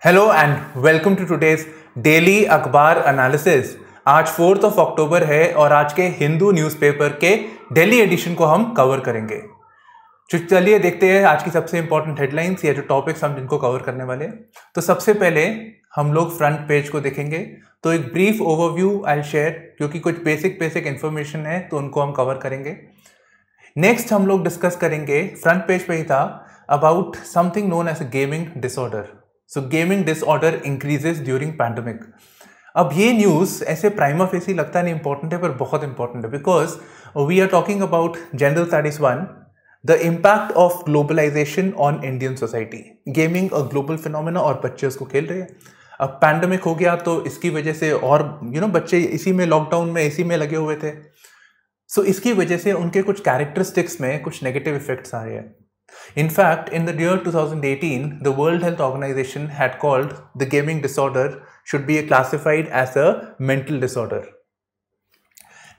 Hello and welcome to today's daily अखबार analysis. आज 4 अक्टूबर है और आज के हिंदू न्यूज़पेपर के दिल्ली एडिशन को हम कवर करेंगे। तो चलिए देखते हैं आज की सबसे इंपॉर्टेंट हेडलाइंस या जो टॉपिक्स हम जिनको कवर करने वाले हैं। तो सबसे पहले हम लोग फ्रंट पेज को देखेंगे। तो एक ब्रीफ ओवरव्यू आई शेयर, क्योंकि कुछ बेसिक इन्फॉर्मेशन है तो उनको हम कवर करेंगे। नेक्स्ट हम लोग डिस्कस करेंगे, फ्रंट पेज पे ही था, about something known as gaming disorder. So gaming disorder increases during pandemic. अब ये न्यूज़ ऐसे प्राइमा फेसी लगता नहीं इंपॉर्टेंट है, पर बहुत इंपॉर्टेंट है, because we are talking about general studies 1, the impact of globalisation on Indian society. Gaming a global phenomena और बच्चे उसको खेल रहे हैं। अब पैंडेमिक हो गया तो इसकी वजह से और बच्चे इसी में लॉकडाउन में इसी में लगे हुए थे। सो इसकी वजह से उनके कुछ कैरेक्टरिस्टिक्स में कुछ नेगेटिव इफेक्ट्स आ रहे हैं। In fact, in the year 2018, the World Health Organization had called the gaming disorder should be classified as a mental disorder.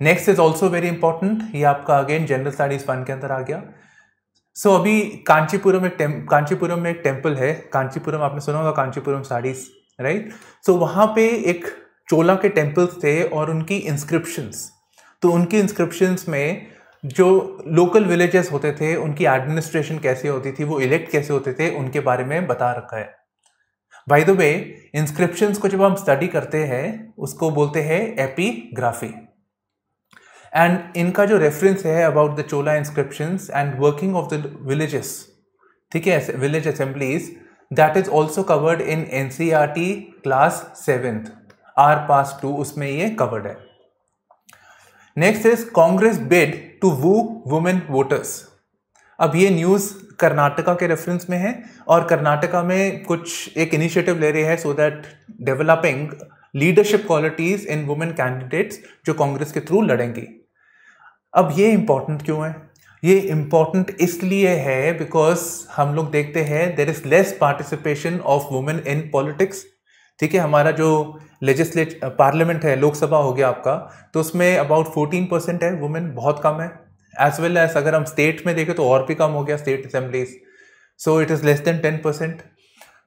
Next is also very important, ये आपका अगेन जनरल स्टडीज 1 के अंदर आ गया। सो अभी कांचीपुरम में एक टेम्पल है। कांचीपुरम आपने सुना होगा, कांचीपुरम साड़ीज, राइट। सो वहाँ पे एक चोला के टेम्पल्स थे और उनकी इंस्क्रिप्शंस, तो उनकी इंस्क्रिप्शंस में जो लोकल विलेजेस होते थे उनकी एडमिनिस्ट्रेशन कैसे होती थी, वो इलेक्ट कैसे होते थे, उनके बारे में बता रखा है। बाय द वे, इंस्क्रिप्शंस को जब हम स्टडी करते हैं उसको बोलते हैं एपिग्राफी। एंड इनका जो रेफरेंस है about the Chola inscriptions and working of the villages, ठीक है, village assemblies, that is also covered in NCERT class 7th our pasts 2, उसमें ये कवर्ड है। Next is Congress bid to woo women voters. अब ये न्यूज़ कर्नाटका के रेफरेंस में है और कर्नाटका में कुछ एक इनिशिएटिव ले रहे हैं so that developing leadership qualities in women candidates जो कांग्रेस के थ्रू लड़ेंगी। अब ये इंपॉर्टेंट क्यों है? ये इंपॉर्टेंट इसलिए है बिकॉज हम लोग देखते हैं there is less participation of women in politics. ठीक है, हमारा जो पार्लियामेंट है, लोकसभा हो गया आपका, तो उसमें अबाउट 14% है वुमेन, बहुत कम है। एज वेल एज अगर हम स्टेट में देखें तो और भी कम हो गया, state assemblies, so it is less than 10%।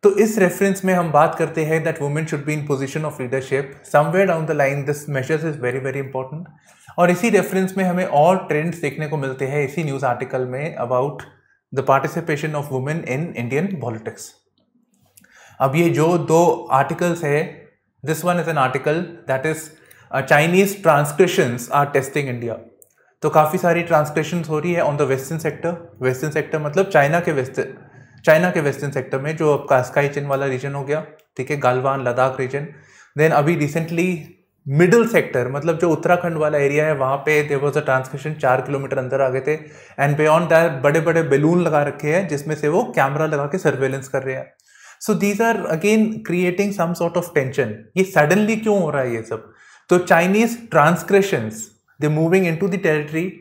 तो इस रेफरेंस में हम बात करते हैं that women should be in position of leadership somewhere down the line. This measures is very very important. और इसी रेफरेंस में हमें और ट्रेंड्स देखने को मिलते हैं इसी न्यूज आर्टिकल में about the participation of women in Indian politics. अब ये जो दो आर्टिकल्स है, this one is an article that is Chinese transcriptions are testing India. तो काफ़ी सारी ट्रांसक्रिप्शंस हो रही है on the western sector. Western sector मतलब चाइना के वेस्टर्न सेक्टर में, जो आपका स्काई चीन वाला रीजन हो गया, ठीक है, गालवान लद्दाख रीजन। देन अभी रिसेंटली मिडिल सेक्टर मतलब जो उत्तराखंड वाला एरिया है, वहाँ पे there was a transcription 4 kilometre अंदर आ गए थे। एंड बियॉन्ड दैट बड़े बड़े बैलून लगा रखे हैं जिसमें से वो कैमरा लगा के सर्वेलेंस कर रहे हैं। So these are again creating some sort of tension. ये सडनली क्यों हो रहा है ये सब? तो Chinese transcriptions, they moving into the territory,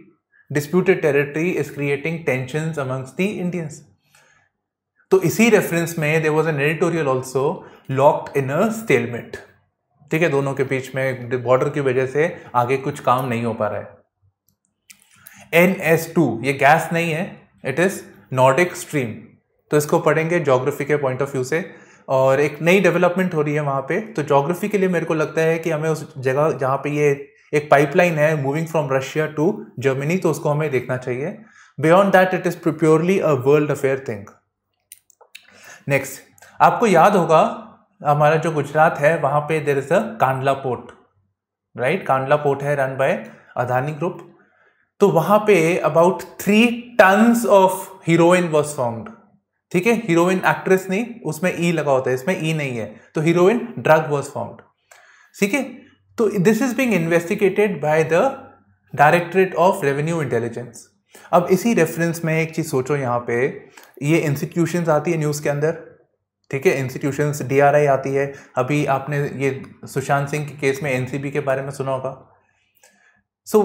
disputed territory, is creating tensions amongst the Indians. तो इसी रेफरेंस में there was an editorial also locked in a stalemate. ठीक है, दोनों के बीच में बॉर्डर की वजह से आगे कुछ काम नहीं हो पा रहा है। NS2 ये गैस नहीं है, इट इज नॉर्डिक स्ट्रीम। तो इसको पढ़ेंगे ज्योग्राफी के पॉइंट ऑफ व्यू से, और एक नई डेवलपमेंट हो रही है वहाँ पे। तो ज्योग्राफी के लिए मेरे को लगता है कि हमें उस जगह जहाँ पे ये एक पाइपलाइन है moving from Russia to Germany, तो उसको हमें देखना चाहिए। Beyond that it is purely a world affair thing. Next, आपको याद होगा हमारा जो गुजरात है वहाँ पे there is a Kandla port, right. Kandla port है रन बाय अदानी ग्रुप। तो वहाँ पे about 3 tons of heroin was found. ठीक है, हीरोइन एक्ट्रेस नहीं, उसमें ई लगा होता है, इसमें ई नहीं है, तो हीरोइन ड्रग वॉज फाउंड। ठीक है, तो this is being investigated by the directorate of revenue intelligence. अब इसी रेफरेंस में एक चीज सोचो, यहाँ पे ये इंस्टीट्यूशंस आती है न्यूज के अंदर, ठीक है, इंस्टीट्यूशंस, DRI आती है। अभी आपने ये सुशांत सिंह के केस में NCB के बारे में सुना होगा। सो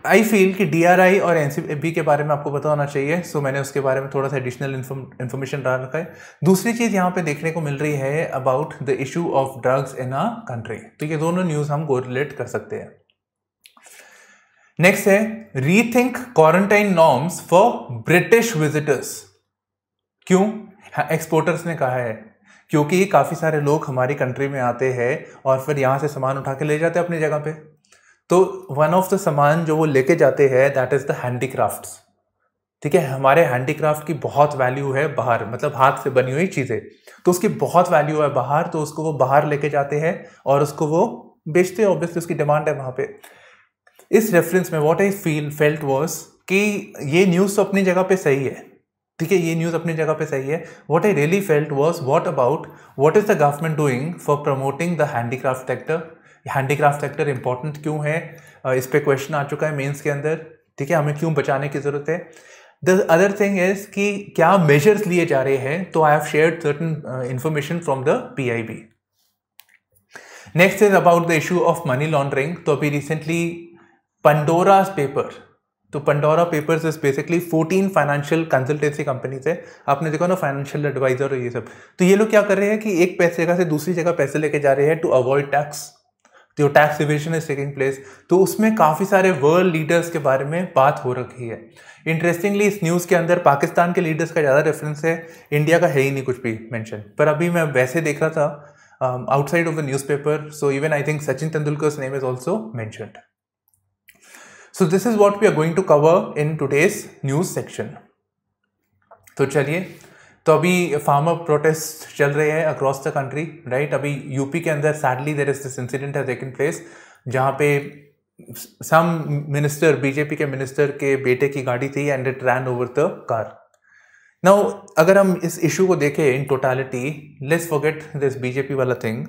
आई फील कि DRI और NCB के बारे में आपको पता होना चाहिए। सो मैंने उसके बारे में थोड़ा सा एडिशनल इन्फॉर्मेशन डाल रखा है। दूसरी चीज़ यहाँ पे देखने को मिल रही है about the issue of drugs in a country. तो ये दोनों न्यूज़ हम कोरिलेट कर सकते हैं। नेक्स्ट है rethink quarantine norms for British visitors. क्यों? एक्सपोर्टर्स ने कहा है क्योंकि काफ़ी सारे लोग हमारी कंट्री में आते हैं और फिर यहाँ से सामान उठा के ले जाते हैं अपनी जगह पे। तो वन ऑफ द सामान जो वो लेके जाते हैं दैट इज़ द हैंडीक्राफ्ट्स। ठीक है, हमारे हैंडीक्राफ्ट की बहुत वैल्यू है बाहर, मतलब हाथ से बनी हुई चीज़ें, तो उसकी बहुत वैल्यू है बाहर, तो उसको वो बाहर लेके जाते हैं और उसको वो बेचते हैं। ऑब्वियसली उसकी डिमांड है वहाँ पे। इस रेफरेंस में व्हाट आई फेल्ट वाज कि ये न्यूज़ तो अपनी जगह पे सही है, ठीक है, ये न्यूज़ अपनी जगह पे सही है। What I really felt was what is the government doing for promoting the handicraft sector. Handicraft sector important क्यों है, इस पे क्वेश्चन आ चुका है मेंस के अंदर। ठीक है, हमें क्यों बचाने की जरूरत है। द अदर थिंग इज कि क्या मेजर्स लिए जा रहे हैं, तो I have shared certain information from the PIB। Next is about the issue of money laundering. तो अभी रिसेंटली पंडोरा पेपर, तो Pandora papers is basically 14 financial consultancy companies है, आपने देखा ना, फाइनेंशियल एडवाइजर और ये सब। तो ये लोग क्या कर रहे हैं कि एक पैसे जगह से दूसरी जगह पैसे लेके जा रहे हैं टू अवॉइड टैक्स। जो tax evasion is taking place, तो उसमें काफ़ी सारे वर्ल्ड लीडर्स के बारे में बात हो रखी है। इंटरेस्टिंगली इस न्यूज़ के अंदर पाकिस्तान के लीडर्स का ज़्यादा रेफरेंस है, इंडिया का है ही नहीं कुछ भी मेंशन। पर अभी मैं वैसे देख रहा था outside of the newspaper, so even I think Sachin Tendulkar's name is also mentioned. So this is what we are going to cover in today's news section. तो चलिए, तो अभी फार्मर प्रोटेस्ट चल रहे हैं अक्रॉस द कंट्री, राइट। अभी UP के अंदर sadly there is this incident has taken place, जहाँ पे सम मिनिस्टर, बीजेपी के मिनिस्टर के बेटे की गाड़ी थी and it rain over the car. Now अगर हम इस इशू को देखें in totality, let's forget this BJP वाला thing,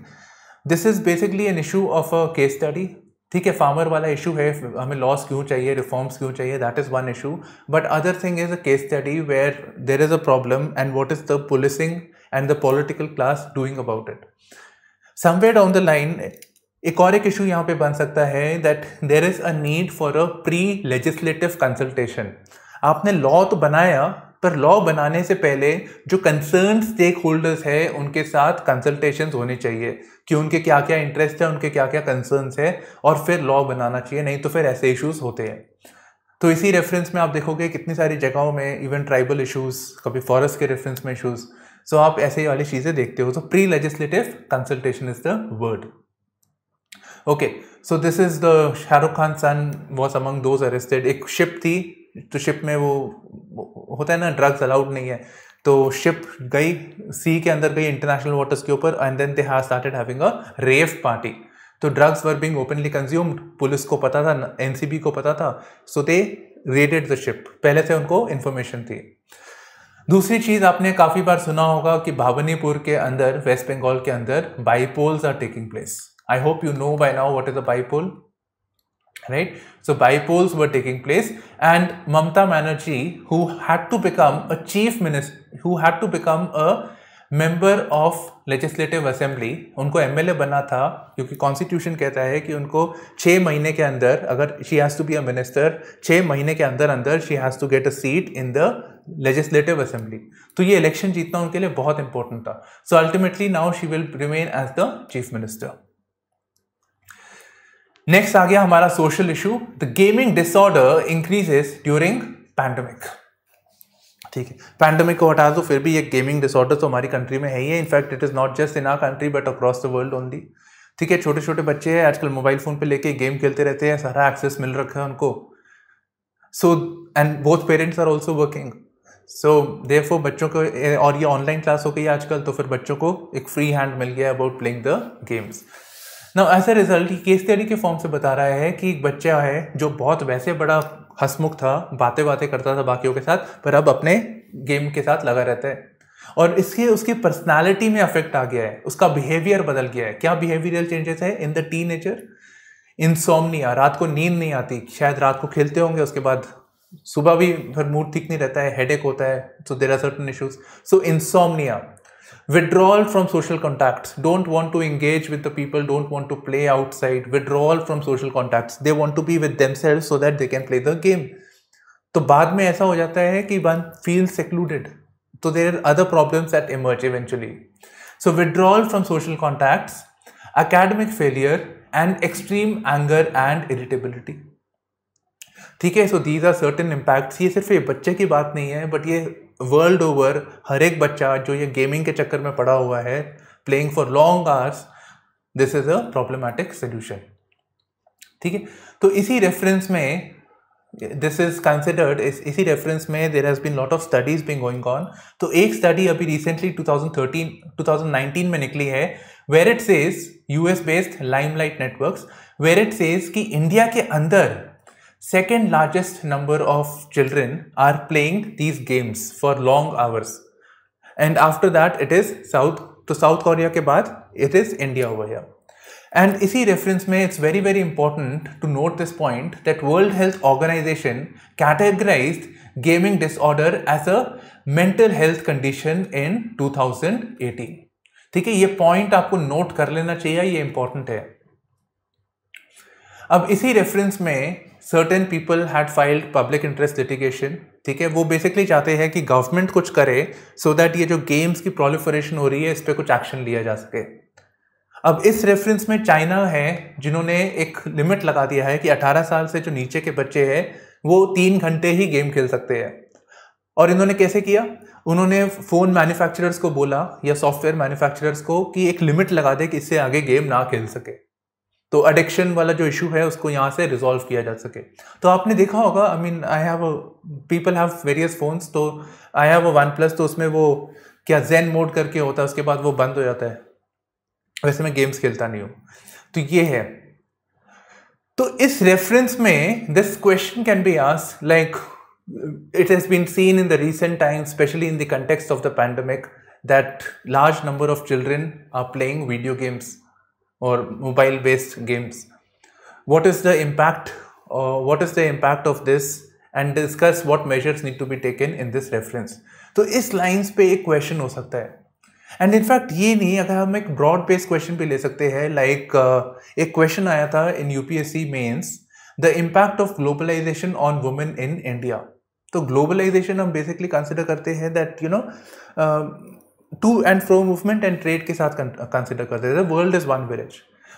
this is basically an issue of a case study. ठीक है, फार्मर वाला इशू है, हमें लॉस क्यों चाहिए, रिफॉर्म्स क्यों चाहिए, that is one issue. But other thing is a case study where there is a problem and what is the policing and the political class doing about it. Somewhere down the line एक और एक issue यहाँ पे बन सकता है that there is a need for a pre legislative consultation. आपने law तो बनाया, पर लॉ बनाने से पहले जो कंसर्न स्टेक होल्डर्स है उनके साथ कंसल्टेशंस होने चाहिए कि उनके क्या क्या इंटरेस्ट है, उनके क्या क्या कंसर्न्स है, और फिर लॉ बनाना चाहिए, नहीं तो फिर ऐसे इश्यूज होते हैं। तो इसी रेफरेंस में आप देखोगे कितनी सारी जगहों में इवन ट्राइबल इश्यूज, कभी फॉरेस्ट के रेफरेंस में इश्यूज, सो आप ऐसे वाली चीज़ें देखते हो। तो pre legislative consultation is the word. Okay, so this is the Shahrukh Khan son was among those arrested. एक शिप थी, तो शिप में वो होता है ना, ड्रग्स अलाउड नहीं है, तो शिप गई, सी के अंदर गई, इंटरनेशनल वाटर्स के ऊपर, and then they have started having a rave party. तो drugs were being openly consumed, police को पता था, एनसीबी को पता था, so they raided the ship, पहले से उनको इन्फॉर्मेशन थी। दूसरी चीज आपने काफी बार सुना होगा कि भावनीपुर के अंदर, वेस्ट बंगाल के अंदर bypolls are taking place. I hope you know by now what is a bipole, right? So bipoles were taking place, and Mamata Banerjee, who had to become a chief minister, who had to become a member of legislative assembly, उनको MLA बना था, क्योंकि constitution कहता है कि उनको 6 महीने के अंदर, अगर she has to be a minister, 6 महीने के अंदर अंदर she has to get a seat in the legislative assembly। तो ये इलेक्शन जीतना उनके लिए बहुत इंपॉर्टेंट था। So ultimately now she will remain as the chief minister। Next आ गया हमारा social issue, the gaming disorder increases during pandemic. ठीक है, पैंडेमिक को हटा दो, फिर भी ये गेमिंग डिसऑर्डर तो हमारी कंट्री में है ही है। In fact it is not just in our country but across the world only. ठीक है, छोटे छोटे बच्चे हैं आजकल मोबाइल फोन पे लेके गेम खेलते रहते हैं, सारा एक्सेस मिल रखा है उनको। So and both parents are also working, so therefore बच्चों को, और ये ऑनलाइन क्लास हो गई है आजकल, तो फिर बच्चों को एक फ्री हैंड मिल गया about playing the games. Now as a result, case study के फॉर्म से बता रहा है कि एक बच्चा है जो बहुत वैसे बड़ा हंसमुख था, बातें करता था बाकियों के साथ, पर अब अपने गेम के साथ लगा रहता है, और इसके उसकी पर्सनालिटी में अफेक्ट आ गया है, उसका बिहेवियर बदल गया है। क्या बिहेवियरल चेंजेस है इन द टीनेजर? इंसोम्निया, रात को नींद नहीं आती, शायद रात को खेलते होंगे, उसके बाद सुबह भी फिर मूड ठीक नहीं रहता है, हेडेक होता है, so there are certain issues. So insomnia, withdrawal from social contacts, don't want to engage with the people, don't want to play outside, withdrawal from social contacts, they want to be with themselves so that they can play the game। तो बाद में ऐसा हो जाता है कि one feels secluded, so there are other problems that emerge eventually। So withdrawal from social contacts, academic failure and extreme anger and irritability। ठीक है, so these are certain impacts. ये सिर्फ ये बच्चे की बात नहीं है, बट ये वर्ल्ड ओवर हर एक बच्चा जो ये गेमिंग के चक्कर में पड़ा हुआ है, playing for long hours, this is a problematic solution. ठीक है, तो इसी रेफरेंस में दिस इज कंसिडर्ड, इसी रेफरेंस में there has been lot of studies being going on. तो एक स्टडी अभी रिसेंटली 2019 में निकली है, where it says, US based Limelight Networks, where it says कि इंडिया के अंदर second largest number of children are playing these games for long hours, and after that it is South Korea के बाद it is India over here. And इसी reference में it's very very important to note this point that World Health Organization categorized gaming disorder as a mental health condition in 2018. ठीक है, ये point आपको note कर लेना चाहिए, ये important है। अब इसी रेफरेंस में certain people had filed public interest litigation. ठीक है, वो बेसिकली चाहते हैं कि गवर्नमेंट कुछ करे सो दैट ये जो गेम्स की प्रोलिफरेशन हो रही है इस पर कुछ एक्शन लिया जा सके। अब इस रेफरेंस में चाइना है जिन्होंने एक लिमिट लगा दिया है कि 18 साल से जो नीचे के बच्चे हैं वो 3 घंटे ही गेम खेल सकते हैं। और इन्होंने कैसे किया, उन्होंने फोन मैन्युफैक्चरर्स को बोला या सॉफ्टवेयर मैन्युफैक्चरर्स को कि एक लिमिट लगा दे कि इससे आगे गेम ना खेल सके, तो एडिक्शन वाला जो इशू है उसको यहाँ से रिजॉल्व किया जा सके। तो आपने देखा होगा, I mean I have people have various phones, तो आई हैव अ OnePlus, तो उसमें वो क्या zen मोड करके होता है, उसके बाद वो बंद हो जाता है। वैसे मैं गेम्स खेलता नहीं हूँ, तो ये है। तो इस रेफरेंस में this question can be asked, like it has been seen in the recent times, especially in the context of the pandemic, that large number of children are playing video games or mobile based games. What is the impact of this, and discuss what measures need to be taken in this reference. तो इस lines पे एक question हो सकता है, and in fact ये नहीं, अगर हम एक ब्रॉड बेस्ड क्वेश्चन पे ले सकते हैं, लाइक एक क्वेश्चन आया था in UPSC mains, the impact of globalisation on women in India. तो ग्लोबलाइजेशन हम बेसिकली कंसिडर करते हैं that you know to and fro movement and trade के साथ कंसिडर करते हैं, वर्ल्ड इज वन विलेज।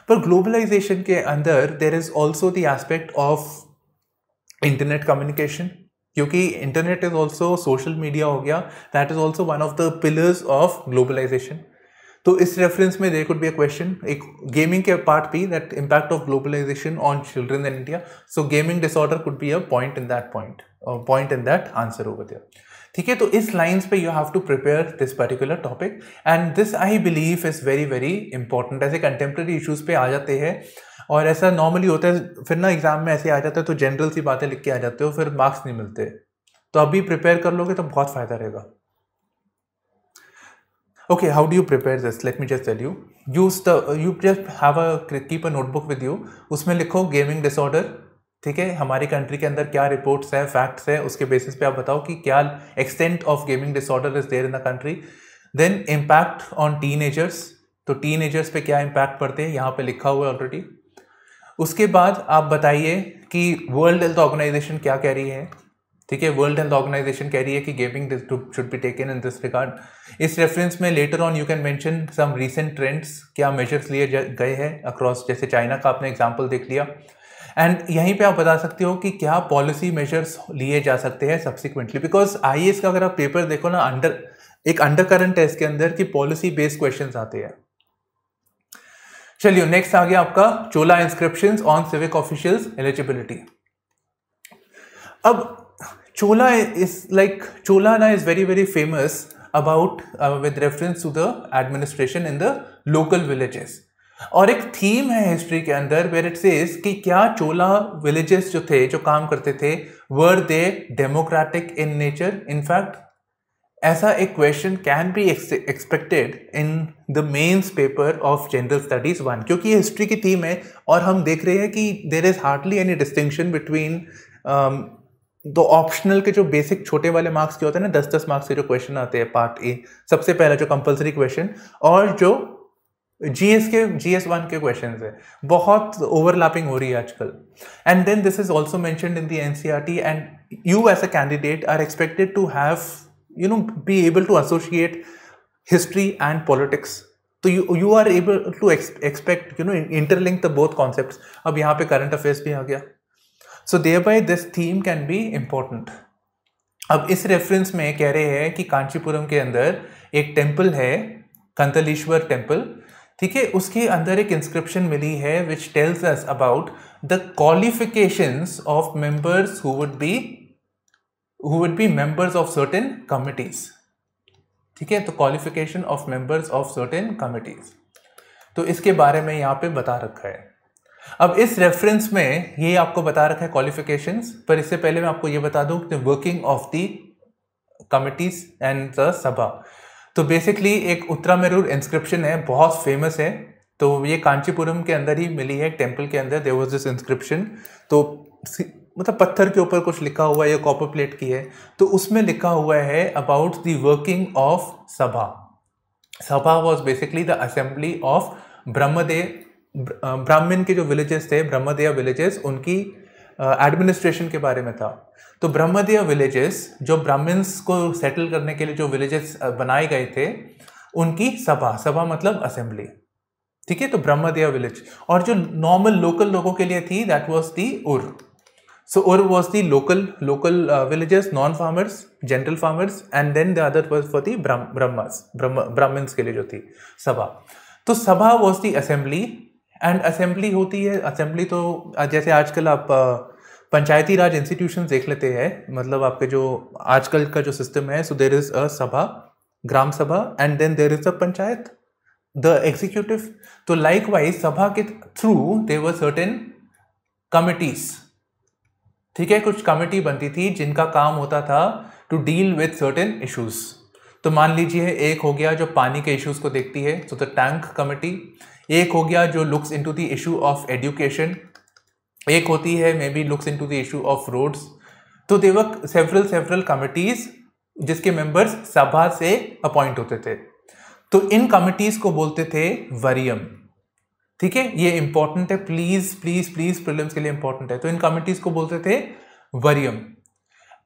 पर ग्लोबलाइजेशन के अंदर there is also the aspect of internet communication, क्योंकि internet is also social media हो गया, that is also one of the pillars of globalisation. तो इस रेफरेंस में there could be a question, एक गेमिंग के पार्ट भी, that impact of globalisation on children in India. So gaming disorder could be a point in that answer over there. ठीक है, तो इस लाइन्स पे you have to prepare this particular topic, and this I believe is very very important. ऐसे contemporary issues पे आ जाते हैं, और ऐसा नॉर्मली होता है, फिर ना एग्जाम में ऐसे आ जाता है तो जनरल सी बातें लिख के आ जाते हो, फिर मार्क्स नहीं मिलते। तो अभी प्रिपेयर कर लोगे तो बहुत फायदा रहेगा। Okay, how do you prepare this? Let me just tell you, you just have keep a notebook with you, उसमें लिखो गेमिंग डिसऑर्डर। ठीक है, हमारी कंट्री के अंदर क्या रिपोर्ट्स है, फैक्ट्स है, उसके बेसिस पे आप बताओ कि क्या extent of gaming disorder is there in the country. Then impact on teenagers, तो टीनेजर्स पे क्या इम्पैक्ट पड़ते हैं, यहाँ पे लिखा हुआ है ऑलरेडी। उसके बाद आप बताइए कि वर्ल्ड हेल्थ ऑर्गेनाइजेशन क्या कह रही है। ठीक है, वर्ल्ड हेल्थ ऑर्गेनाइजेशन कह रही है कि gaming should be taken in this regard. इस रेफरेंस में later on you can mention some recent trends, क्या मेजर्स लिए गए हैं अक्रॉस, जैसे चाइना का आपने एग्जांपल देख लिया, एंड यहीं पे आप बता सकते हो कि क्या पॉलिसी मेजर्स लिए जा सकते हैं सब्सिक्वेंटली, बिकॉज आईएएस का अगर आप पेपर देखो ना, एक अंडर करंट है इसके अंदर कि पॉलिसी बेस्ड क्वेश्चंस आते हैं। चलिए, नेक्स्ट आ गया आपका Chola inscriptions on civic officials eligibility. अब Chola is very very famous about with reference to the administration in the local villages, और एक थीम है हिस्ट्री के अंदर वेयर इट सेज कि क्या चोला विलेजेस जो थे, जो काम करते थे, were they democratic in nature. In fact ऐसा एक question can be expected in the mains paper of general studies 1, क्योंकि ये हिस्ट्री की थीम है और हम देख रहे हैं कि there is hardly any distinction between तो ऑप्शनल के जो बेसिक छोटे वाले मार्क्स के होते हैं ना, 10-10 मार्क्स के जो क्वेश्चन आते हैं पार्ट ए, सबसे पहला जो कंपलसरी क्वेश्चन, और जो GS1 के क्वेश्चंस है, बहुत ओवरलैपिंग हो रही है आजकल। And then this is also mentioned in the NCERT, and you as a candidate are expected to have be able to associate history and politics. तो you are able to expect interlink the both concepts. अब यहाँ पे current affairs भी आ गया, so thereby this theme can be important. अब इस reference में कह रहे हैं कि कांचीपुरम के अंदर एक टेम्पल है, कंतलेश्वर टेम्पल, ठीक है, उसके अंदर एक इंस्क्रिप्शन मिली है which tells us about the qualifications of members who would be members of certain committees, ठीक है, तो qualification of members of certain committees, तो इसके बारे में यहाँ पे बता रखा है। अब इस रेफरेंस में ये आपको बता रखा है क्वालिफिकेशंस, पर इससे पहले मैं आपको ये बता दूं the working of the committees and the सभा। तो बेसिकली एक उत्तरामेरूर इंस्क्रिप्शन है, बहुत फेमस है, तो ये कांचीपुरम के अंदर ही मिली है, टेम्पल के अंदर देयर वाज दिस इंस्क्रिप्शन। तो मतलब पत्थर के ऊपर कुछ लिखा हुआ है या कॉपर प्लेट की है, तो उसमें लिखा हुआ है अबाउट द वर्किंग ऑफ सभा। सभा was basically the assembly of ब्राह्मण के जो विलेजेस थे, ब्रह्मदेव विलेजेस, उनकी एडमिनिस्ट्रेशन के बारे में था। तो ब्रह्मदेव विलेजेस, जो ब्राह्मण्स को सेटल करने के लिए जो विलेजेस बनाए गए थे, उनकी सभा, सभा मतलब असेंबली, ठीक है, तो ब्रह्मदेव विलेज। और जो नॉर्मल लोकल लोगों के लिए थी, that was the Ur. So Ur was the local villages, non farmers, general farmers, and then the other was for the Brahmins के लिए जो थी सभा। तो sabha was the assembly, and assembly होती है, असेंबली तो जैसे आजकल आप पंचायती राज इंस्टीट्यूशन देख लेते हैं, मतलब आपके जो आजकल का जो सिस्टम है, so there is a sabha, gram sabha, and then there is a panchayat, the executive. तो लाइकवाइज सभा के through there were certain committees, ठीक है, कुछ कमिटी बनती थी जिनका काम होता था to deal with certain issues. तो मान लीजिए एक हो गया जो पानी के इश्यूज को देखती है, तो द टैंक कमिटी। एक हो गया जो looks into the issue of education. एक होती है maybe looks into the issue of roads. तो दे वर सेवरल कमिटीज जिसके मेंबर्स सभा से अपॉइंट होते थे। तो इन कमिटीज को बोलते थे वरियम, ठीक है, ये इंपॉर्टेंट है, प्लीज प्लीज प्लीज प्रीलिम्स के लिए इंपॉर्टेंट है। तो इन कमिटीज को बोलते थे वरियम।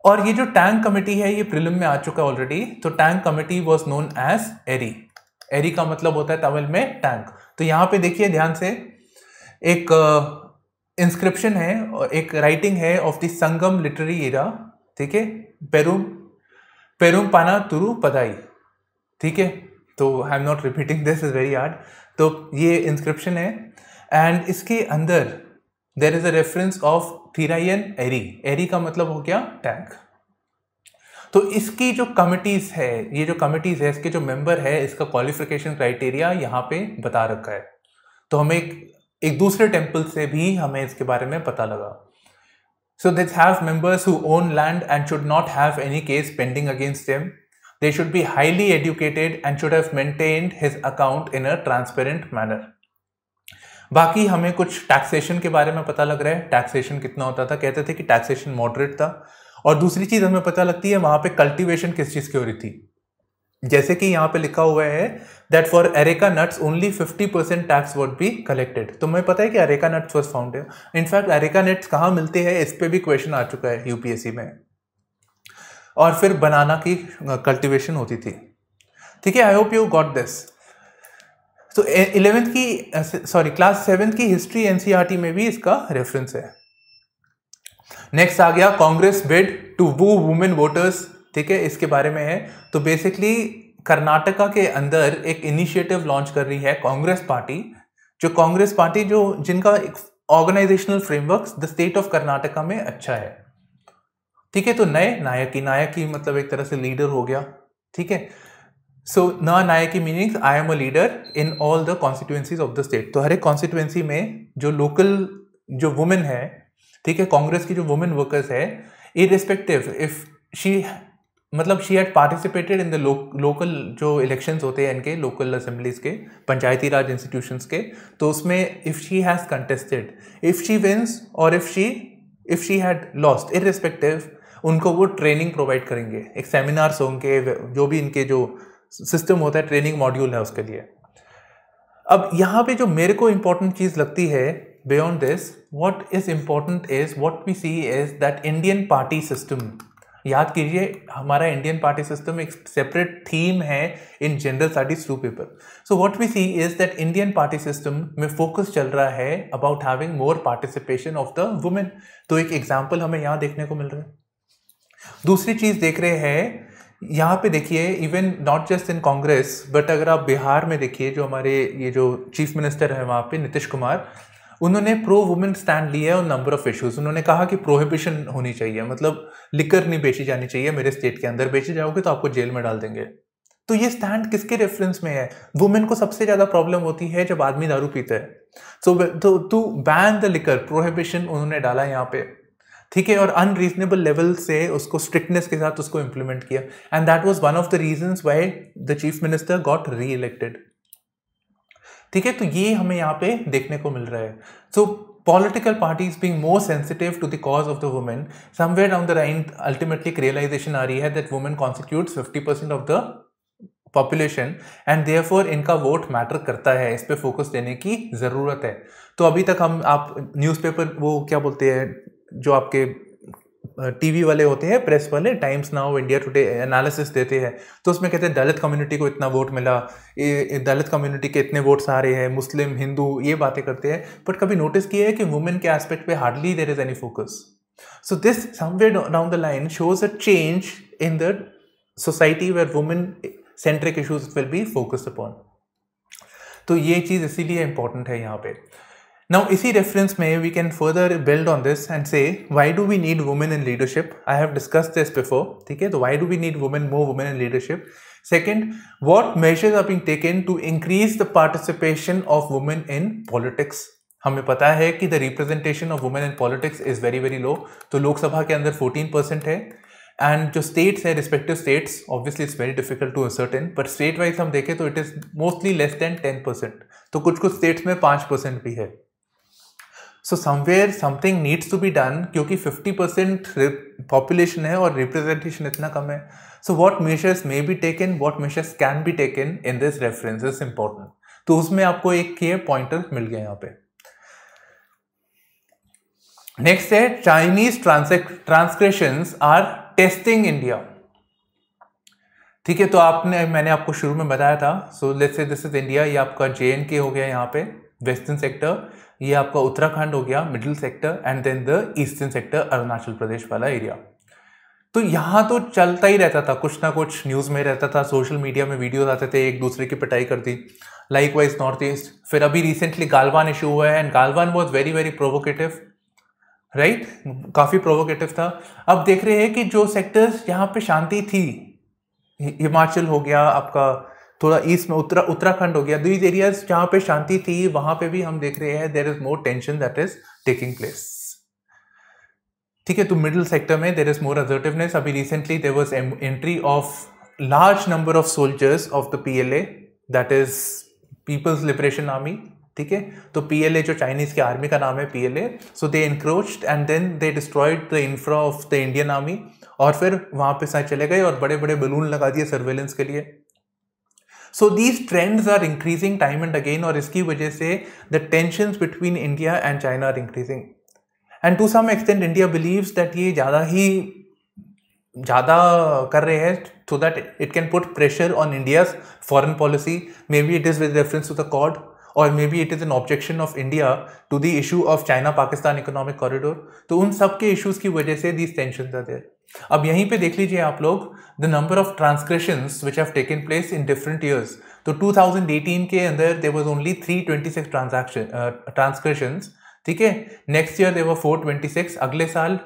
और ये जो टैंक कमिटी है, ये प्रीलिम में आ चुका है ऑलरेडी। तो tank committee was known as eri. Eri का मतलब होता है तमिल में टैंक। तो यहाँ पे देखिए ध्यान से, एक इंस्क्रिप्शन है, एक राइटिंग है of the Sangam literary era, ठीक है, पेरुम पाना तुरु पदाई, ठीक है। तो I am not repeating this, is very hard. तो ये इंस्क्रिप्शन है, एंड इसके अंदर there is a reference of Thirayan eri. Eri का मतलब हो गया टैंक। तो इसकी जो कमिटीज है, ये जो कमिटीज है, इसके जो मेंबर है, इसका क्वालिफिकेशन क्राइटेरिया यहाँ पे बता रखा है। तो हमें एक दूसरे टेम्पल से भी हमें इसके बारे में पता लगा। So they have members who own land and should not have any case pending against them. They should be highly educated and should have maintained his account in a transparent manner. बाकी हमें कुछ taxation के बारे में पता लग रहा है। टैक्सेशन कितना होता था, कहते थे कि टैक्सेशन मॉडरेट था। और दूसरी चीज हमें पता लगती है वहां पे कल्टीवेशन किस चीज की हो रही थी। जैसे कि यहाँ पे लिखा हुआ है that for areca nuts only 50% tax would be collected. तो मुझे पता है कि एरेका नट्स वाज फाउंड है। इनफैक्ट एरेका नट्स कहाँ मिलते हैं, इस पे भी क्वेश्चन आ चुका है यूपीएससी में। और फिर बनाना की कल्टीवेशन होती थी, ठीक है। I hope you got this. तो 11th की क्लास 7th की हिस्ट्री एनसीईआरटी में भी इसका रेफरेंस है। नेक्स्ट आ गया Congress bid to woo women voters, ठीक है, इसके बारे में है। तो बेसिकली कर्नाटका के अंदर एक इनिशिएटिव लॉन्च कर रही है कांग्रेस पार्टी, जो जिनका एक organisational framework the state of Karnataka में अच्छा है, ठीक है। तो नए नायकी मतलब एक तरह से लीडर हो गया, ठीक है। So nayaki meaning I am a leader in all the constituencies of the state. तो हर एक कॉन्स्टिट्यूएंसी में जो लोकल जो वुमेन है, ठीक है, कांग्रेस की जो वुमेन वर्कर्स है, irrespective if she had participated in the local जो इलेक्शंस होते हैं इनके लोकल असेंबलीज के, पंचायती राज इंस्टीट्यूशंस के, तो उसमें if she has contested, if she wins और if she had lost, irrespective उनको वो ट्रेनिंग प्रोवाइड करेंगे। एक सेमिनार्स होंगे, जो भी इनके जो सिस्टम होता है, ट्रेनिंग मॉड्यूल है उसके लिए। अब यहाँ पे जो मेरे को इंपॉर्टेंट चीज लगती है beyond this, what is important is what we see is that Indian party system. याद कीजिए हमारा इंडियन पार्टी सिस्टम एक सेपरेट थीम है in general studies 2 paper. So what we see is that Indian party system में focus चल रहा है about having more participation of the women. तो एक एग्जाम्पल हमें यहाँ देखने को मिल रहा है। दूसरी चीज़ देख रहे हैं यहाँ पे, देखिए even not just in Congress but अगर आप बिहार में देखिए, जो हमारे ये जो चीफ मिनिस्टर है वहाँ पे नीतीश कुमार, उन्होंने प्रो वुमेन स्टैंड लिया है ऑन नंबर ऑफ इश्यूज। उन्होंने कहा कि प्रोहिबिशन होनी चाहिए, मतलब लिकर नहीं बेची जानी चाहिए मेरे स्टेट के अंदर, बेचे जाओगे तो आपको जेल में डाल देंगे। तो ये स्टैंड किसके रेफरेंस में है? वुमेन को सबसे ज्यादा प्रॉब्लम होती है जब आदमी दारू पीता है। So to ban the liquor, prohibition उन्होंने डाला यहाँ पे, ठीक है, और अनरीजनेबल लेवल से उसको स्ट्रिक्टनेस के साथ उसको इंप्लीमेंट किया, and that was one of the reasons why the chief minister got री इलेक्टेड। ठीक है, तो ये हमें यहाँ पे देखने को मिल रहा है। सो political parties being more sensitive to the cause of the women, somewhere down the line ultimately realization आ रही है that women constitutes 50% of the population and therefore इनका वोट मैटर करता है, इस पे फोकस देने की ज़रूरत है। तो अभी तक आप न्यूज़पेपर, वो क्या बोलते हैं जो आपके टीवी वाले होते हैं, प्रेस वाले, times now, India today, analysis देते हैं, तो उसमें कहते हैं दलित कम्युनिटी को इतना वोट मिला, दलित कम्युनिटी के इतने वोट्स आ रहे हैं, मुस्लिम, हिंदू, ये बातें करते हैं, बट कभी नोटिस किया है कि वुमेन के एस्पेक्ट पे hardly there is any focus. So this somewhere down the line shows a change in the society where women centric issues will be focused upon. तो ये चीज़ इसीलिए इंपॉर्टेंट है यहाँ पे। Now, इसी रेफरेंस में we can further build on this and say why do we need women in leadership? I have discussed this before. ठीक है, तो why do we need more women in leadership? Second, what measures are being taken to increase the participation of women in politics? हमें पता है कि the representation of women in politics is very very low. तो लोकसभा के अंदर 14% है, and जो states है, respective states, obviously it's very difficult to ascertain, but state wise हम देखें तो it is mostly less than 10%। तो कुछ कुछ स्टेट्स में 5% भी है। So somewhere something needs to be done, क्योंकि 50% पॉपुलेशन है और रिप्रेजेंटेशन इतना कम है। So what measures may be taken, what measures can be taken in this reference is important. तो उसमें आपको एक ये पॉइंटर मिल गया यहाँ पे। नेक्स्ट है Chinese transgressions are testing India. ठीक है, तो मैंने आपको शुरू में बताया था। So let's say this is India, ये आपका JNK हो गया यहाँ पे वेस्टर्न सेक्टर, ये आपका उत्तराखंड हो गया middle sector, and then the eastern sector Arunachal Pradesh वाला एरिया। तो यहाँ तो चलता ही रहता था, कुछ ना कुछ न्यूज़ में रहता था, सोशल मीडिया में वीडियोज आते थे, एक दूसरे की पिटाई कर दी। लाइकवाइज नॉर्थ ईस्ट, फिर अभी रिसेंटली गालवान इशू हुआ है, and Galwan was very very provocative, right, काफ़ी प्रोवोकेटिव था। अब देख रहे हैं कि जो सेक्टर्स जहाँ पे शांति थी, हिमाचल हो गया आपका, थोड़ा ईस्ट में उत्तराखंड हो गया, दीज एरियाज जहाँ पे शांति थी वहाँ पे भी हम देख रहे हैं there is more tension that is taking place. ठीक है, तो मिडिल सेक्टर में देयर इज मोर असर्टिवनेस। अभी recently there was entry of large number of soldiers of the PLA, that is people's liberation army. ठीक है, तो PLA जो Chinese के आर्मी का नाम है PLA, so they encroached and then they destroyed the infra of the Indian army, और फिर वहां पे साथ चले गए और बड़े बड़े बलून लगा दिए सर्वेलेंस के लिए। So these trends are increasing time and again, और इसकी वजह से the tensions between India and China are increasing, and to some extent India believes that ये ज़्यादा कर रहे हैं so that it can put pressure on India's foreign policy. Maybe it is with reference to the Quad, or maybe it is an objection of India to the issue of China-Pakistan economic corridor. तो उन सब के issues की वजह से these tensions are there. अब यहीं पे देख लीजिए आप लोग the number of transgressions which have taken place in different years. तो 2018 के अंदर there was only 326 transgressions. ठीक है, next year there were 426, अगले साल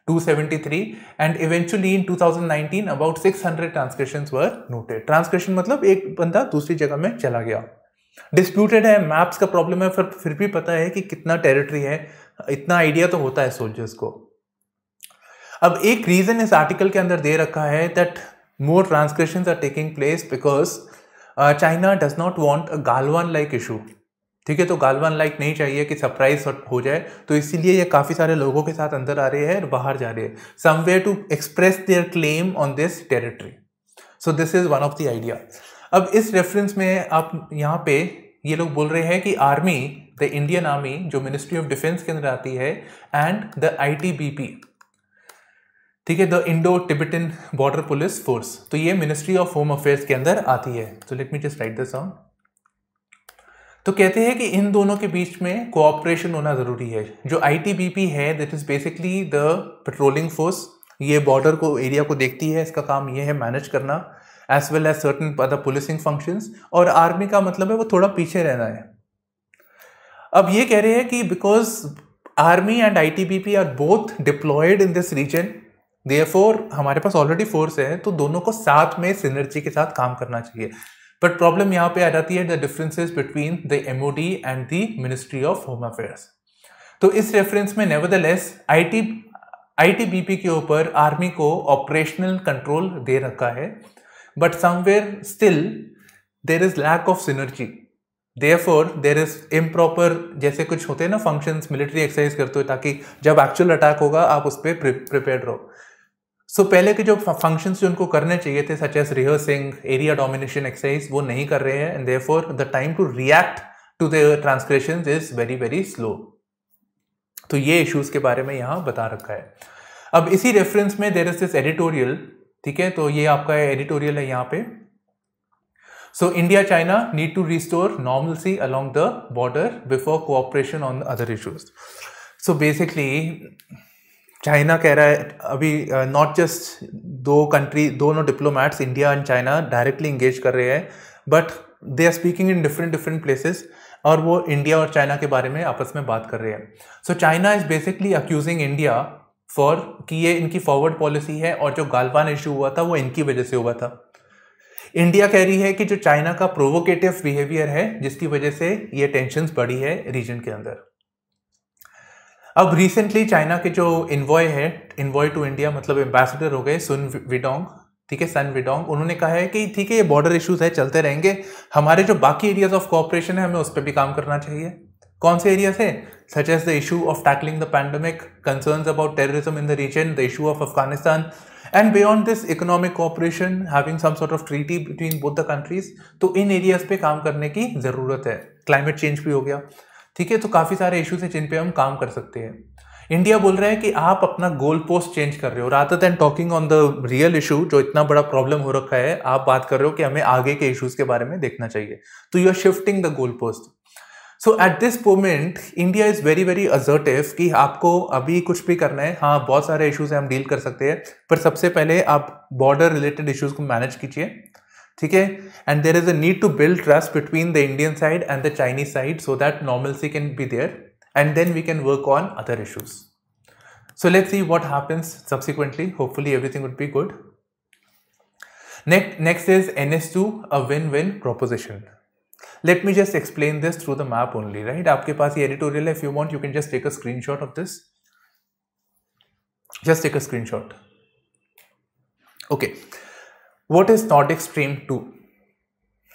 273, and eventually in 2019 about 600 transgressions were noted. Transgression मतलब एक बंदा दूसरी जगह में चला गया। डिस्प्यूटेड है, मैप्स का प्रॉब्लम है, फिर भी पता है कि कितना टेरिटरी है, इतना आइडिया तो होता है सोल्जर्स को। अब एक रीजन इस आर्टिकल के अंदर दे रखा है that more transgressions are taking place because China does not want a Galwan like issue. ठीक है, तो गालवान लाइक नहीं चाहिए कि सरप्राइज हो जाए, तो इसीलिए ये काफ़ी सारे लोगों के साथ अंदर आ रहे हैं और बाहर जा रहे हैं, somewhere to express their claim on this territory. So this is one of the idea. अब इस रेफरेंस में आप यहाँ पे ये लोग बोल रहे हैं कि आर्मी, द इंडियन आर्मी जो मिनिस्ट्री ऑफ डिफेंस के अंदर आती है, एंड द ITBP, ठीक है, the Indo Tibetan border police force, तो ये मिनिस्ट्री ऑफ होम अफेयर्स के अंदर आती है। तो late me just right this down. तो कहते हैं कि इन दोनों के बीच में कोऑपरेशन होना जरूरी है। जो ITBP है that is basically the patrolling force, ये बॉर्डर को एरिया को देखती है, इसका काम ये है मैनेज करना, as well as certain other policing functions. और आर्मी का मतलब है वो थोड़ा पीछे रहना है। अब ये कह रहे हैं कि because army and ITBP are both deployed in this region, therefore हमारे पास ऑलरेडी फोर्स है, तो दोनों को साथ में सिनर्जी के साथ काम करना चाहिए। बट प्रॉब्लम यहाँ पे आ जाती है the differences between the MoD and the ministry of home affairs. तो इस रेफरेंस में नेवरदलेस आईटीबीपी के ऊपर आर्मी को ऑपरेशनल कंट्रोल दे रखा है, but somewhere still there is lack of synergy, therefore there is improper, जैसे कुछ होते हैं ना फंक्शंस, मिलिट्री एक्सरसाइज करते हो ताकि जब एक्चुअल अटैक होगा आप उस पर प्रिपेयर्ड रहो। सो पहले के जो फंक्शंस जो उनको करने चाहिए थे such as rehearsing, area domination exercise, वो नहीं कर रहे हैं, and therefore the time to react to the transgressions is very very slow. तो ये इश्यूज के बारे में यहाँ बता रखा है। अब इसी रेफरेंस में देयर इज दिस एडिटोरियल, ठीक है, तो ये आपका एडिटोरियल है यहाँ पे। So India China need to restore normalcy along the border before cooperation on other issues. So basically China कह रहा है अभी नॉट जस्ट दोनों diplomats India and China directly engage कर रहे हैं, but they are speaking in different places, और वो इंडिया और चाइना के बारे में आपस में बात कर रहे हैं। So China is basically accusing India for कि ये इनकी फॉरवर्ड पॉलिसी है, और जो गालवान इशू हुआ था वो इनकी वजह से हुआ था। इंडिया कह रही है कि जो चाइना का प्रोवोकेटिव बिहेवियर है जिसकी वजह से ये टेंशन्स बढ़ी है रीजन के अंदर। अब रिसेंटली चाइना के जो इन्वॉय टू इंडिया मतलब एम्बेसडर हो गए सुन विडोंग, ठीक है, सन विडोंग, उन्होंने कहा है कि ठीक है ये बॉर्डर इश्यूज है चलते रहेंगे, हमारे जो बाकी एरियाज ऑफ कोऑपरेशन है हमें उस पर भी काम करना चाहिए। कौन से एरियाज है? Such as the issue of tackling the pandemic, concerns about terrorism in the region, the issue of Afghanistan, and beyond this economic cooperation, having some sort of treaty between both the countries। तो इन areas पे काम करने की जरूरत है। Climate change भी हो गया, ठीक है, तो काफी सारे इश्यूज हैं जिन पे हम काम कर सकते हैं। इंडिया बोल रहा है कि आप अपना गोल पोस्ट चेंज कर रहे हो, rather than talking on the real issue जो इतना बड़ा प्रॉब्लम हो रखा है, आप बात कर रहे हो कि हमें आगे के इश्यूज के बारे में देखना चाहिए, तो you are shifting the goal post. So at this moment India is very very assertive कि आपको अभी कुछ भी करना है, हाँ बहुत सारे इश्यूज हम डील कर सकते हैं, पर सबसे पहले आप बॉर्डर रिलेटेड इश्यूज को मैनेज कीजिए, ठीक है, and there is a need to build trust between the Indian side and the Chinese side so that normalcy can be there, and then we can work on other issues. So let's see what happens subsequently, hopefully everything would be good. Next is NS2, a win win proposition। Let me just explain this through the map only, right? आपके पास ये editorial है, if you want you can just take a screenshot of this. Just take a screenshot. Okay. What is Nordic Stream 2?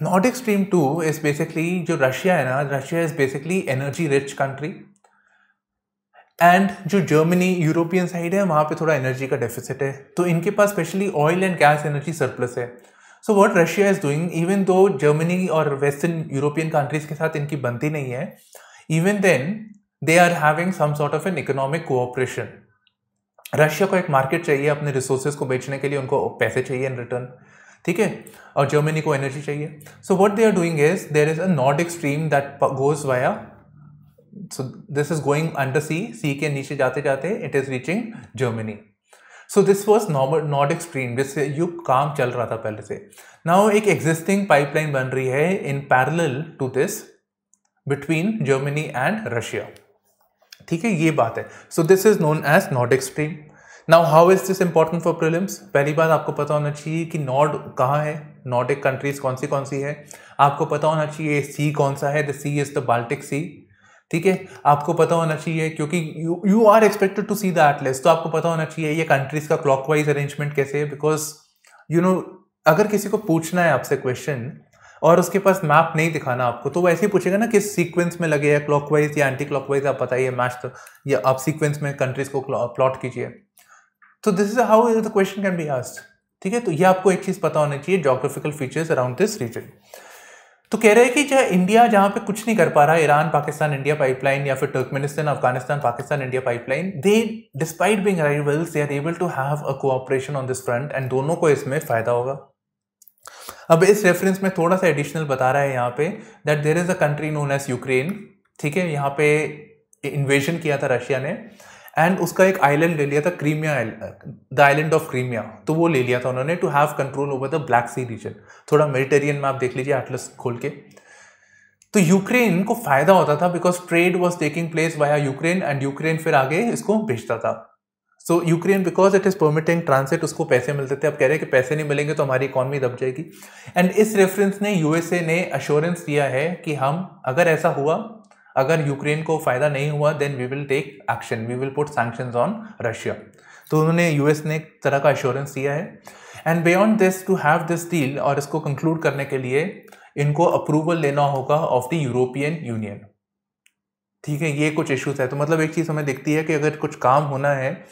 Nordic Stream 2 is basically जो Russia है ना, Russia is basically energy rich country, and जो Germany European side है वहाँ पे थोड़ा energy का deficit है, तो इनके पास specially oil and gas energy surplus है। So what Russia is doing, even though Germany और वेस्टर्न यूरोपियन कंट्रीज के साथ इनकी बनती नहीं है, even then they are having some sort of an economic cooperation. Russia को एक मार्केट चाहिए अपने रिसोर्सेज को बेचने के लिए, उनको पैसे चाहिए इन रिटर्न, ठीक है, और जर्मनी को एनर्जी चाहिए। So what they are doing is there is a Nordic stream that goes via, so this is going under sea के नीचे जाते जाते it is reaching Germany. So this was Nordic stream, जिससे युग काम चल रहा था पहले से। नाउ एक एग्जिस्टिंग पाइपलाइन बन रही है in parallel to this between Germany and Russia, ठीक है, ये बात है। So this is known as Nordic stream. Now how is this important for prelims? पहली बात आपको पता होना चाहिए कि नॉर्ड कहाँ है, नॉर्डिक कंट्रीज कौन सी है, आपको पता होना चाहिए सी कौन सा है, the sea is the Baltic sea, ठीक है, आपको पता होना चाहिए क्योंकि you are expected to see the atlas, तो आपको पता होना चाहिए ये कंट्रीज का क्लॉकवाइज अरेंजमेंट कैसे है, बिकॉज यू नो अगर किसी को पूछना है आपसे क्वेश्चन और उसके पास मैप नहीं दिखाना आपको, तो वो ऐसे ही पूछेगा ना किस सीक्वेंस में लगे, या क्लॉकवाइज या एंटी क्लॉकवाइज, आप बताइए मैच, तो या आप सीक्वेंस में कंट्रीज को प्लॉट कीजिए। तो this is how the question can be asked, ठीक है, तो ये आपको एक चीज पता होनी चाहिए, geographical features around this region. तो कह रहे हैं कि चाहे इंडिया जहां पे कुछ नहीं कर पा रहा, ईरान पाकिस्तान इंडिया पाइपलाइन या फिर Turkmenistan Afghanistan Pakistan India pipeline, they despite being rivals they are able to have a cooperation on this front, and दोनों को इसमें फायदा होगा। अब इस रेफरेंस में थोड़ा सा एडिशनल बता रहा है यहाँ पे that there is a country known as Ukraine, ठीक है, यहाँ पे इन्वेजन किया था रशिया ने, एंड उसका एक आइलैंड ले लिया था, Crimea, the island of Crimea, तो वो ले लिया था उन्होंने to have control over the Black Sea region. थोड़ा मेडिटेरियन में आप देख लीजिए एटलस खोल के। तो यूक्रेन को फायदा होता था because trade was taking place via Ukraine, and Ukraine फिर आगे इसको भेजता था। सो Ukraine because it is permitting transit, उसको पैसे मिलते थे। अब कह रहे हैं कि पैसे नहीं मिलेंगे तो हमारी इकॉनमी दब जाएगी। एंड इस रेफरेंस ने यूएसए ने अश्योरेंस दिया है कि हम, अगर ऐसा हुआ, अगर यूक्रेन को फायदा नहीं हुआ, then we will take action, we will put sanctions on Russia. तो उन्होंने, यूएस ने एक तरह का अश्योरेंस दिया है। And beyond this, to have this deal, और इसको कंक्लूड करने के लिए इनको अप्रूवल लेना होगा ऑफ द यूरोपियन यूनियन। ठीक है, ये कुछ इश्यूज है। तो मतलब एक चीज हमें दिखती है कि अगर कुछ काम होना है,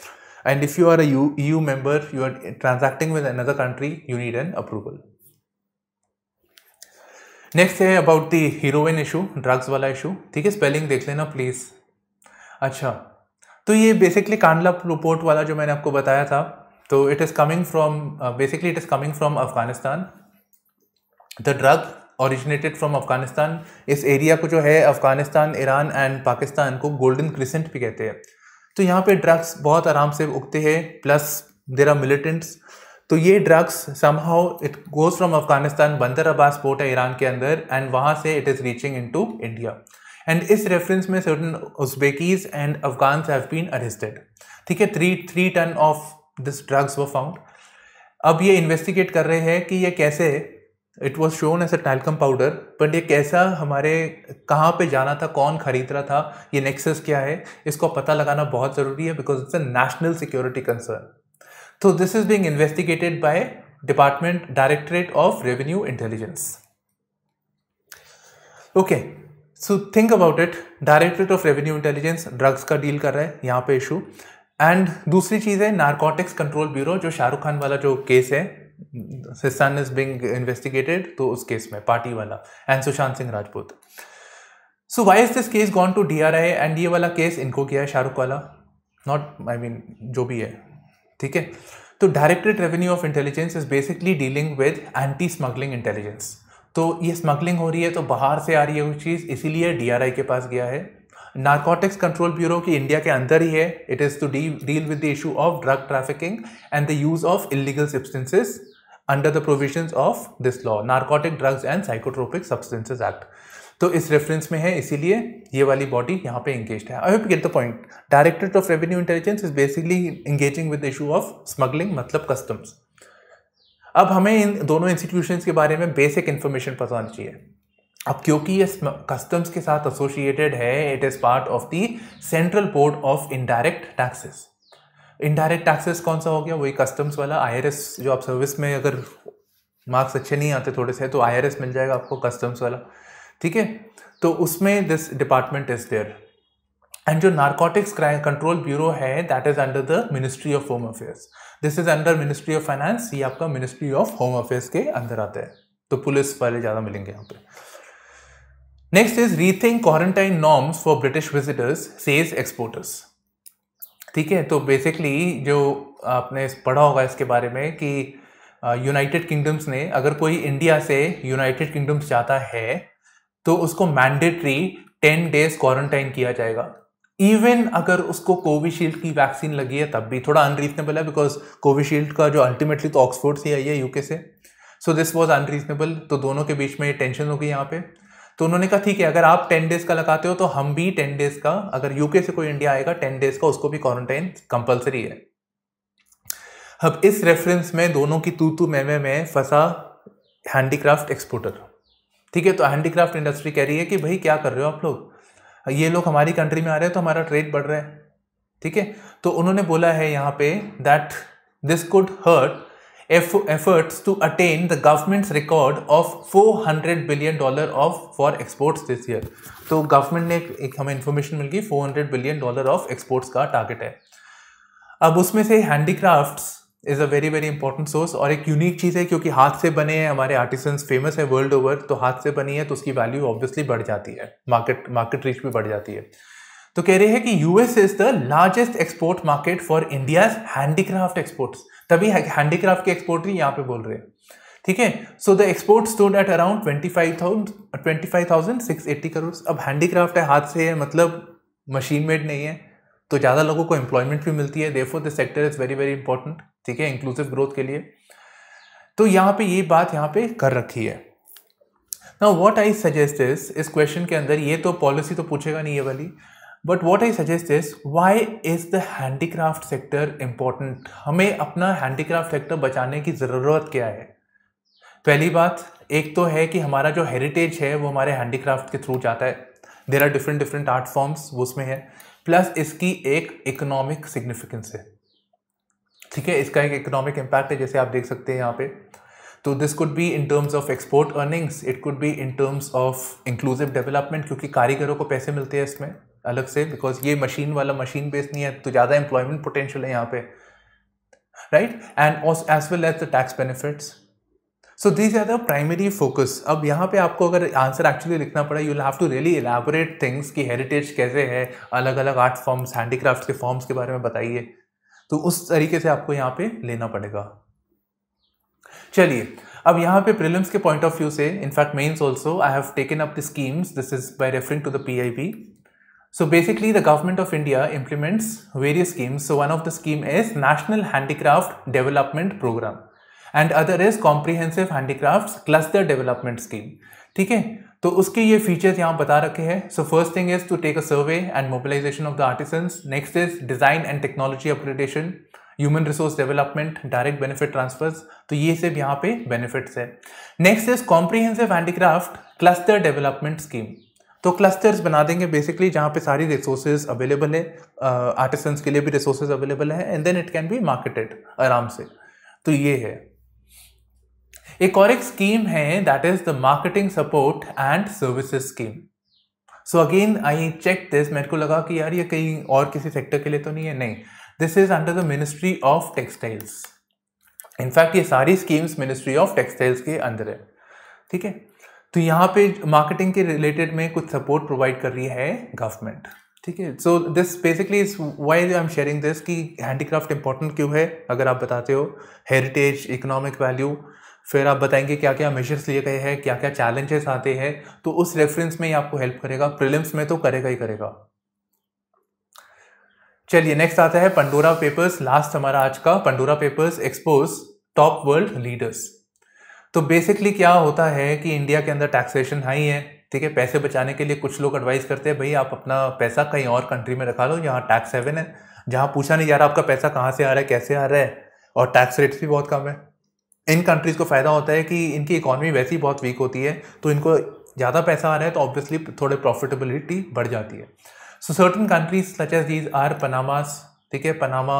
and if you are a EU member, you are transacting with another country, you need an approval. Next है about the heroin issue, drugs वाला इशू। ठीक है, स्पेलिंग देख लेना प्लीज। अच्छा, तो ये बेसिकली कांडला रिपोर्ट वाला जो मैंने आपको बताया था, तो it is coming from, basically it is coming from Afghanistan. The drug originated from Afghanistan. इस एरिया को जो है अफगानिस्तान, ईरान एंड पाकिस्तान को गोल्डन क्रिसेंट भी कहते हैं। तो यहाँ पे ड्रग्स बहुत आराम से उगते हैं, प्लस देयर आर मिलिटेंट्स। तो ये drugs somehow it goes from Afghanistan, Bandar Abbas port है ईरान के अंदर, एंड वहाँ से it is reaching into India. And इस रेफरेंस में certain Uzbeks and Afghans have been arrested. ठीक है, 3 ton of this drugs were found. अब ये इन्वेस्टिगेट कर रहे हैं कि ये कैसे, it was shown as a talcum powder, but ये कैसा, हमारे कहाँ पे जाना था, कौन खरीद रहा था, ये नेक्सस क्या है, इसको पता लगाना बहुत ज़रूरी है because it's a national security concern. तो this is being investigated by department, directorate of revenue intelligence. Okay, so think about it, directorate of revenue intelligence drugs का डील कर रहा है यहाँ पे इशू। एंड दूसरी चीज़ है नारकोटिक्स कंट्रोल ब्यूरो, जो शाहरुख खान वाला जो केस है, his son is being investigated, तो उस केस में पार्टी वाला, and Sushant Singh Rajput. So why is this case gone to DRI, and ये वाला केस इनको किया है, शाहरुख वाला, नॉट, आई मीन जो भी है। ठीक है, तो directorate revenue of intelligence is basically dealing with anti smuggling intelligence. तो ये स्मगलिंग हो रही है, तो बाहर से आ रही है वो चीज़, इसीलिए DRI के पास गया है। नारकोटिक्स कंट्रोल ब्यूरो की इंडिया के अंदर ही है, it is to deal with the issue of drug trafficking and the use of illegal substances under the provisions of this law, narcotic drugs and psychotropic substances act. तो इस reference में है, इसीलिए ये वाली बॉडी यहाँ पे एंगेज्ड है। I hope you get the point. Directorate of revenue intelligence is basically engaging with the issue of smuggling, मतलब कस्टम्स। अब हमें इन दोनों इंस्टीट्यूशंस के बारे में बेसिक इन्फॉर्मेशन पता होनी चाहिए। अब क्योंकि ये कस्टम्स के साथ एसोसिएटेड है, it is part of the central board of indirect taxes. Indirect taxes कौन सा हो गया, वही कस्टम्स वाला। IRS, जो आप सर्विस में अगर मार्क्स अच्छे नहीं आते थोड़े से, तो IRS मिल जाएगा आपको, कस्टम्स वाला। ठीक है, तो उसमें this department is there. And जो नारकोटिक्स कंट्रोल ब्यूरो है, that is under the ministry of home affairs. This is under ministry of finance, ये आपका मिनिस्ट्री ऑफ होम अफेयर्स के अंदर आता है। तो पुलिस वाले ज़्यादा मिलेंगे यहाँ पे। Next is rethink quarantine norms for British visitors, says exporters. ठीक है, तो बेसिकली जो आपने पढ़ा होगा इसके बारे में कि यूनाइटेड किंगडम्स ने, अगर कोई इंडिया से यूनाइटेड किंगडम्स जाता है तो उसको मैंडेटरी 10 डेज क्वारंटाइन किया जाएगा। इवन अगर उसको कोविशील्ड की वैक्सीन लगी है तब भी। थोड़ा अनरीजनेबल है बिकॉज कोविशील्ड का जो अल्टीमेटली तो ऑक्सफोर्ड से आई है, UK से। सो दिस वॉज अनरीजनेबल। तो दोनों के बीच में टेंशन हो गई यहाँ पे। तो उन्होंने कहा ठीक है, अगर आप 10 डेज का लगाते हो तो हम भी 10 डेज का, अगर UK से कोई इंडिया आएगा 10 डेज का, उसको भी क्वारंटाइन कंपलसरी है। अब इस रेफरेंस में दोनों की तू में फंसा हैंडीक्राफ्ट एक्सपोर्टर। ठीक है, तो हैंडीक्राफ्ट इंडस्ट्री कह रही है कि भाई क्या कर रहे हो आप लोग, ये लोग हमारी कंट्री में आ रहे हैं तो हमारा ट्रेड बढ़ रहा है। ठीक है, तो उन्होंने बोला है यहाँ पे that this could hurt efforts to attain the government's record of $400 billion of for exports this year। तो गवर्नमेंट ने एक हमें इंफॉर्मेशन मिल गई, $400 billion ऑफ एक्सपोर्ट्स का टारगेट है। अब उसमें से handicrafts is a very very important source, और एक यूनिक चीज़ है क्योंकि हाथ से बने हैं, हमारे आर्टिसंस फेमस है वर्ल्ड ओवर, तो हाथ से बनी है तो उसकी वैल्यू ऑब्वियसली बढ़ जाती है, मार्केट रीच भी बढ़ जाती है। तो कह रहे हैं कि US is the largest export market for India's handicraft exports, तभी हैंडीक्राफ्ट के एक्सपोर्ट ही यहाँ पे बोल रहे हैं। ठीक है, so the export stood at around 25,680 crore. अब हैंडीक्राफ्ट है, हाथ से है, मतलब मशीन मेड नहीं है, तो ज़्यादा लोगों को एम्प्लॉयमेंट भी मिलती है, therefore this sector is very very important, ठीक है, इंक्लूसिव ग्रोथ के लिए। तो यहाँ पे ये बात यहाँ पे कर रखी है। नाउ व्हाट आई सजेस्ट इस क्वेश्चन के अंदर, ये तो पॉलिसी तो पूछेगा नहीं ये वाली, but what I suggest is why is the handicraft sector important, हमें अपना हैंडीक्राफ्ट सेक्टर बचाने की ज़रूरत क्या है। पहली बात एक तो है कि हमारा जो हेरिटेज है वो हमारे हैंडीक्राफ्ट के थ्रू जाता है, there are different different art forms वो उसमें है, प्लस इसकी एक इकोनॉमिक सिग्निफिकेंस है, ठीक है, इसका एक इकोनॉमिक इम्पैक्ट है, जैसे आप देख सकते हैं यहाँ पे। तो this could be in terms of export earnings, it could be in terms of inclusive development, क्योंकि कारीगरों को पैसे मिलते हैं इसमें अलग से, बिकॉज ये मशीन वाला मशीन बेस्ड नहीं है, तो ज़्यादा एम्प्लॉयमेंट पोटेंशियल है यहाँ पे, right, and as well as the tax benefits. So these are the primary focus. अब यहाँ पे आपको अगर आंसर एक्चुअली लिखना पड़ा, you will have to really elaborate things कि हेरिटेज कैसे है, अलग अलग आर्ट फॉर्म्स, हैंडीक्राफ्ट के फॉर्म्स के बारे में बताइए, तो उस तरीके से आपको यहाँ पे लेना पड़ेगा। चलिए, अब यहाँ पे प्रीलिम्स के पॉइंट ऑफ व्यू से, in fact mains also, I have taken up the schemes, this is by referring to the PIB. So basically the government of India implements various schemes. So one of the scheme is National Handicraft Development Program and other is Comprehensive Handicrafts Cluster Development Scheme. ठीक है, तो उसके ये features यहाँ बता रखे हैं। So first thing is to take a survey and mobilisation of the artisans, next is design and technology upgradation, human resource development, direct benefit transfers, तो ये सब यहाँ पे बेनिफिट्स है। Next is comprehensive handicraft cluster development scheme, तो clusters बना देंगे basically जहाँ पे सारी रिसोर्सेज अवेलेबल है, आर्टिसंस के लिए भी रिसोर्सेज अवेलेबल है, and then it can be marketed आराम से, तो ये है। एक और एक स्कीम है that is the marketing support and services scheme. So again I check this, मेरे को लगा कि यार ये कहीं और किसी सेक्टर के लिए तो नहीं है, नहीं, this is under the ministry of textiles. In fact ये सारी स्कीम्स मिनिस्ट्री ऑफ टेक्सटाइल्स के अंदर है, ठीक है। तो यहाँ पे मार्केटिंग के रिलेटेड में कुछ सपोर्ट प्रोवाइड कर रही है गवर्नमेंट, ठीक है। So this basically is why I am sharing this कि हैंडीक्राफ्ट इंपॉर्टेंट क्यों है, अगर आप बताते हो हेरिटेज, इकोनॉमिक वैल्यू, फिर आप बताएंगे क्या क्या मेजर्स लिए गए हैं, क्या क्या चैलेंजेस आते हैं, तो उस रेफरेंस में ही आपको हेल्प करेगा, प्रीलिम्स में तो करेगा ही करेगा। चलिए नेक्स्ट आता है पंडोरा पेपर्स, लास्ट हमारा आज का, Pandora papers expose top world leaders. तो बेसिकली क्या होता है कि इंडिया के अंदर टैक्सेशन हाई है, ठीक है, पैसे बचाने के लिए कुछ लोग एडवाइस करते हैं भाई आप अपना पैसा कहीं और कंट्री में रखा लो जहाँ टैक्स हेवन है, जहाँ पूछा नहीं जा रहा आपका पैसा कहाँ से आ रहा है, कैसे आ रहा है, और टैक्स रेट्स भी बहुत कम है। इन कंट्रीज़ को फ़ायदा होता है कि इनकी इकॉनमी वैसे ही बहुत वीक होती है, तो इनको ज़्यादा पैसा आ रहा है तो ऑब्वियसली थोड़े प्रॉफिटेबिलिटी बढ़ जाती है। So certain countries such as these are Panamas, ठीक है, पनामा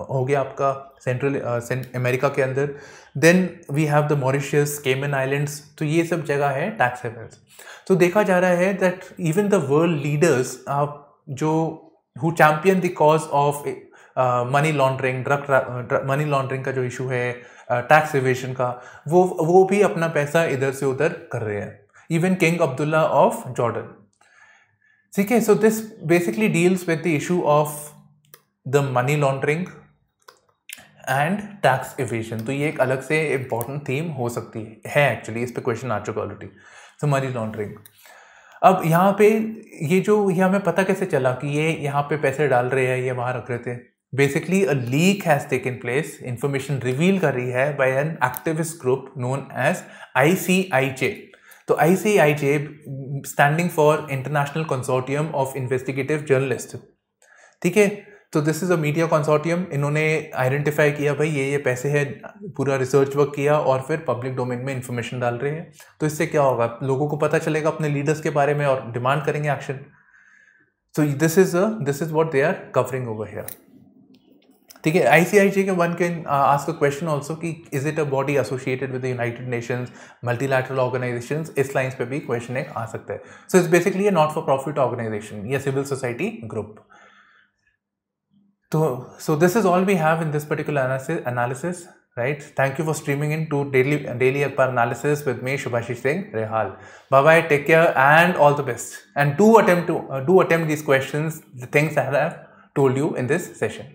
हो गया आपका सेंट्रल अमेरिका के अंदर, then we have the Mauritius, Cayman islands, तो ये सब जगह है टैक्स हेवन्स। तो देखा जा रहा है that even the world leaders जो who champion the cause of money laundering, money laundering का जो इशू है, टैक्स एवेशन का, वो भी अपना पैसा इधर से उधर कर रहे हैं, even king Abdullah of Jordan, ठीक है। So this basically deals with the issue of the money laundering and tax aviation, तो ये एक अलग से इंपॉर्टेंट थीम हो सकती है एक्चुअली, इस पे क्वेश्चन आ चुका ऑलरेडी। सो मनी लॉन्ड्रिंग, अब यहाँ पे ये हमें पता कैसे चला कि ये यहाँ पे पैसे डाल रहे हैं, ये वहाँ रख रहे थे। Basically a leak has taken place, information reveal कर रही है by an activist group known as ICIJ। तो ICIJ standing for international consortium of investigative journalist, ठीक है। तो this is a media consortium, इन्होंने आइडेंटिफाई किया भाई ये पैसे है, पूरा रिसर्च वर्क किया और फिर पब्लिक डोमेन में इंफॉर्मेशन डाल रहे हैं, तो इससे क्या होगा, लोगों को पता चलेगा अपने लीडर्स के बारे में और डिमांड करेंगे action. So this is what they are covering over here, ठीक है। ICIJ के one can ask a question also कि is it a body associated with the United Nations, multilateral organisations, इस लाइंस पे भी क्वेश्चन एक आ सकता है। So it's basically a not for profit organisation या civil society group. So this is all we have in this particular analysis, right? Thank you for streaming in to Daily Akhbar Analysis with me, Shubhashish Singh Rehal. Bye bye, take care and all the best. And do attempt these questions, the things that I have told you in this session.